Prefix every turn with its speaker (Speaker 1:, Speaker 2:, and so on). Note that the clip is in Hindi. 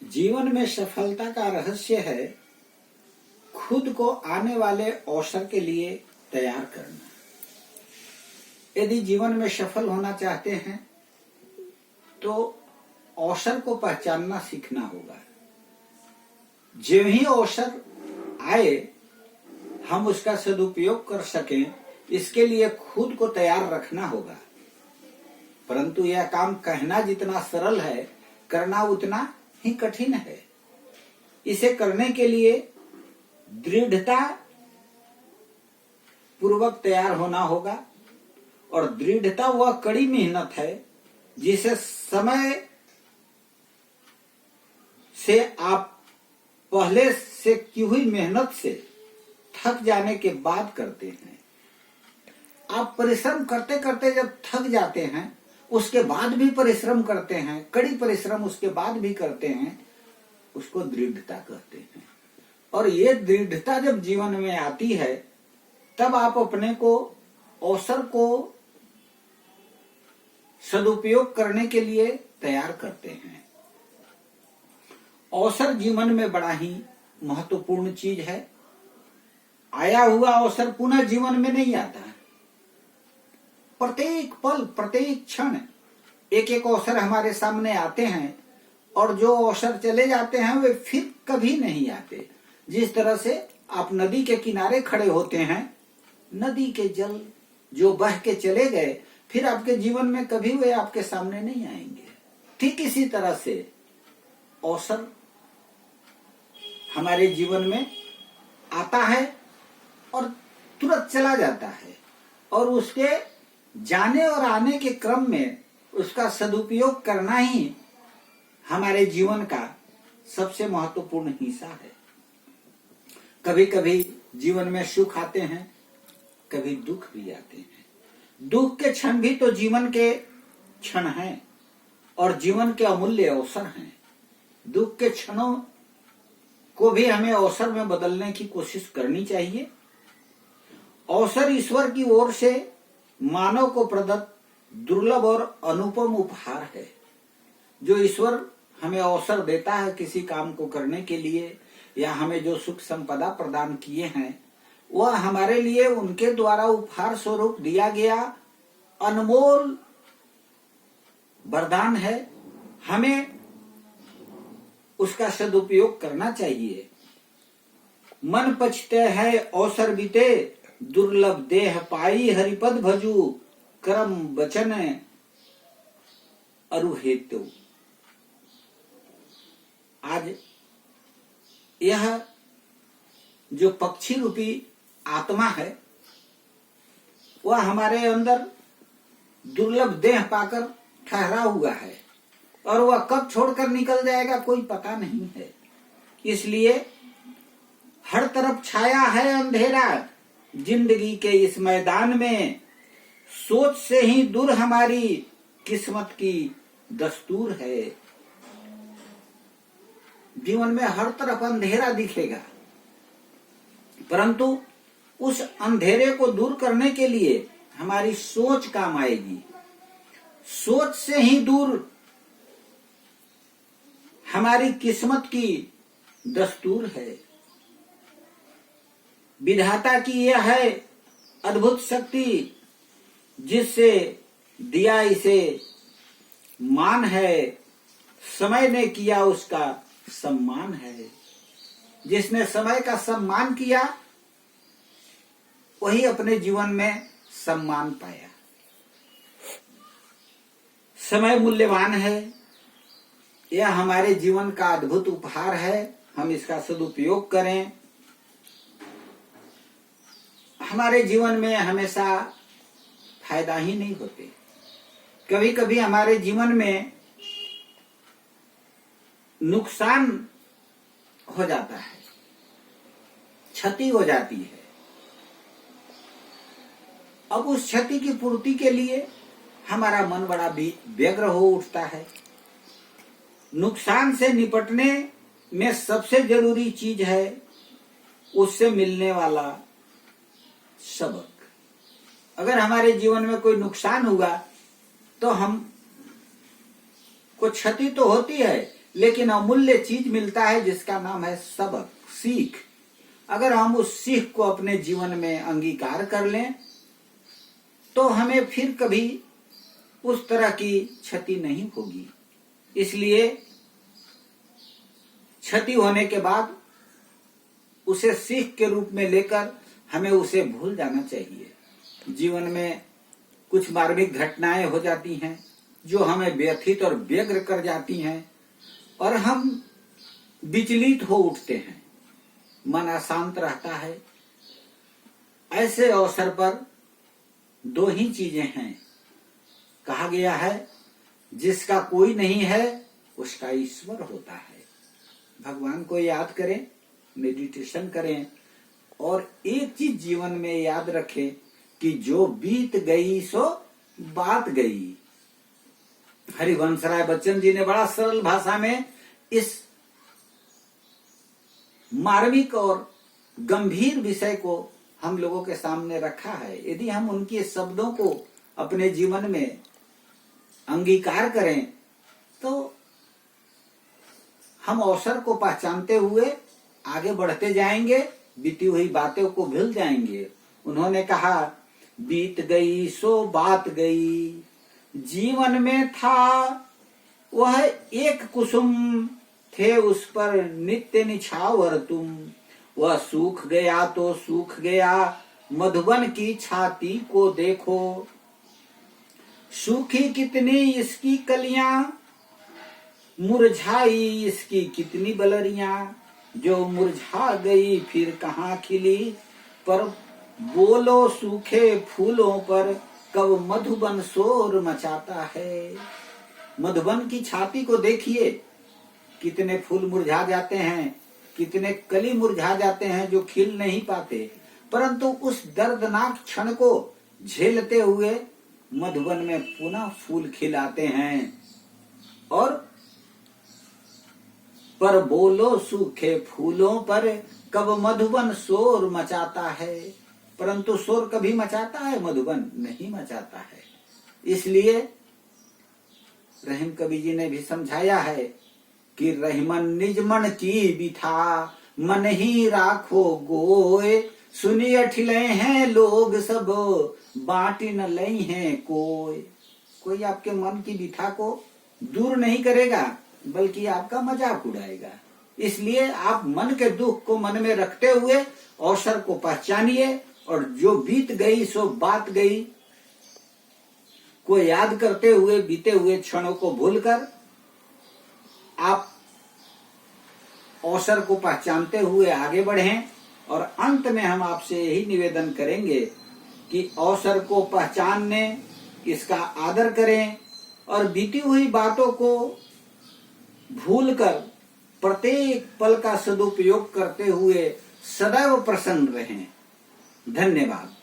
Speaker 1: जीवन में सफलता का रहस्य है खुद को आने वाले अवसर के लिए तैयार करना। यदि जीवन में सफल होना चाहते हैं तो अवसर को पहचानना सीखना होगा। जो ही अवसर आए हम उसका सदुपयोग कर सकें, इसके लिए खुद को तैयार रखना होगा। परंतु यह काम कहना जितना सरल है, करना उतना ही कठिन है। इसे करने के लिए दृढ़ता पूर्वक तैयार होना होगा, और दृढ़ता वह कड़ी मेहनत है जिसे समय से आप पहले से की हुई मेहनत से थक जाने के बाद करते हैं। आप परिश्रम करते करते जब थक जाते हैं, उसके बाद भी परिश्रम करते हैं, कड़ी परिश्रम उसके बाद भी करते हैं, उसको दृढ़ता कहते हैं। और ये दृढ़ता जब जीवन में आती है, तब आप अपने को अवसर को सदुपयोग करने के लिए तैयार करते हैं। अवसर जीवन में बड़ा ही महत्वपूर्ण चीज है। आया हुआ अवसर पुनः जीवन में नहीं आता। प्रत्येक पल, प्रत्येक क्षण एक एक अवसर हमारे सामने आते हैं, और जो अवसर चले जाते हैं वे फिर कभी नहीं आते। जिस तरह से आप नदी के किनारे खड़े होते हैं, नदी के जल जो बह के चले गए, फिर आपके जीवन में कभी वे आपके सामने नहीं आएंगे। ठीक इसी तरह से अवसर हमारे जीवन में आता है और तुरंत चला जाता है, और उसके जाने और आने के क्रम में उसका सदुपयोग करना ही हमारे जीवन का सबसे महत्वपूर्ण हिस्सा है। कभी कभी जीवन में सुख आते हैं, कभी दुख भी आते हैं। दुख के क्षण भी तो जीवन के क्षण हैं और जीवन के अमूल्य अवसर हैं। दुख के क्षणों को भी हमें अवसर में बदलने की कोशिश करनी चाहिए। अवसर ईश्वर की ओर से मानव को प्रदत्त दुर्लभ और अनुपम उपहार है। जो ईश्वर हमें अवसर देता है किसी काम को करने के लिए, या हमें जो सुख संपदा प्रदान किए हैं, वह हमारे लिए उनके द्वारा उपहार स्वरूप दिया गया अनमोल वरदान है। हमें उसका सदुपयोग करना चाहिए। मन पछते है अवसर बीते, दुर्लभ देह पाई हरिपद भजू, कर्म वचन अरु हेतु। आज यह जो पक्षी रूपी आत्मा है, वह हमारे अंदर दुर्लभ देह पाकर ठहरा हुआ है, और वह कब छोड़कर निकल जाएगा कोई पता नहीं है। इसलिए हर तरफ छाया है अंधेरा, जिंदगी के इस मैदान में सोच से ही दूर हमारी किस्मत की दस्तूर है। जीवन में हर तरफ अंधेरा दिखेगा, परंतु उस अंधेरे को दूर करने के लिए हमारी सोच काम आएगी। सोच से ही दूर हमारी किस्मत की दस्तूर है। विधाता की यह है अद्भुत शक्ति, जिससे दिया इसे मान है, समय ने किया उसका सम्मान है। जिसने समय का सम्मान किया वही अपने जीवन में सम्मान पाया। समय मूल्यवान है, यह हमारे जीवन का अद्भुत उपहार है। हम इसका सदुपयोग करें। हमारे जीवन में हमेशा फायदा ही नहीं होते। कभी कभी हमारे जीवन में नुकसान हो जाता है, क्षति हो जाती है। अब उस क्षति की पूर्ति के लिए हमारा मन बड़ा व्यग्र हो उठता है। नुकसान से निपटने में सबसे जरूरी चीज है उससे मिलने वाला सबक। अगर हमारे जीवन में कोई नुकसान हुआ तो हम को क्षति तो होती है, लेकिन अमूल्य चीज मिलता है जिसका नाम है सबक, सीख। अगर हम उस सीख को अपने जीवन में अंगीकार कर लें तो हमें फिर कभी उस तरह की क्षति नहीं होगी। इसलिए क्षति होने के बाद उसे सीख के रूप में लेकर हमें उसे भूल जाना चाहिए। जीवन में कुछ मार्मिक घटनाएं हो जाती हैं जो हमें व्यथित और व्यग्र कर जाती हैं और हम विचलित हो उठते हैं, मन अशांत रहता है। ऐसे अवसर पर दो ही चीजें हैं। कहा गया है जिसका कोई नहीं है उसका ईश्वर होता है। भगवान को याद करें, मेडिटेशन करें और एक चीज जीवन में याद रखें कि जो बीत गई सो बात गई। हरिवंश राय बच्चन जी ने बड़ा सरल भाषा में इस मार्मिक और गंभीर विषय को हम लोगों के सामने रखा है। यदि हम उनके शब्दों को अपने जीवन में अंगीकार करें तो हम अवसर को पहचानते हुए आगे बढ़ते जाएंगे, बीती हुई बातों को भूल जाएंगे। उन्होंने कहा बीत गई सो बात गई, जीवन में था वह एक कुसुम, थे उस पर नित्य निछावर तुम। वह सूख गया तो सूख गया, मधुबन की छाती को देखो। सूखी कितनी इसकी कलियां, मुरझाई इसकी कितनी बलरियां। जो मुरझा गई फिर कहाँ खिली, पर बोलो सूखे फूलों पर कब मधुबन शोर मचाता है। मधुबन की छाती को देखिए, कितने फूल मुरझा जाते हैं, कितने कली मुरझा जाते हैं जो खिल नहीं पाते, परंतु उस दर्दनाक क्षण को झेलते हुए मधुबन में पुनः फूल खिलाते हैं। और पर बोलो सूखे फूलों पर कब मधुबन शोर मचाता है, परंतु शोर कभी मचाता है मधुबन? नहीं मचाता है। इसलिए रहीम कवि जी ने भी समझाया है कि रहीमन निज मन की बिठा, मन ही राखो गोय। सुनिए ठिले हैं लोग सब, बांटी न लई हैं कोई। कोई आपके मन की बिठा को दूर नहीं करेगा बल्कि आपका मजाक उड़ाएगा। इसलिए आप मन के दुख को मन में रखते हुए अवसर को पहचानिए और जो बीत गई सो बात गई को याद करते हुए बीते हुए क्षणों को भूलकर आप अवसर को पहचानते हुए आगे बढ़ें। और अंत में हम आपसे यही निवेदन करेंगे कि अवसर को पहचानने, इसका आदर करें और बीती हुई बातों को भूलकर प्रत्येक पल का सदुपयोग करते हुए सदैव प्रसन्न रहें। धन्यवाद।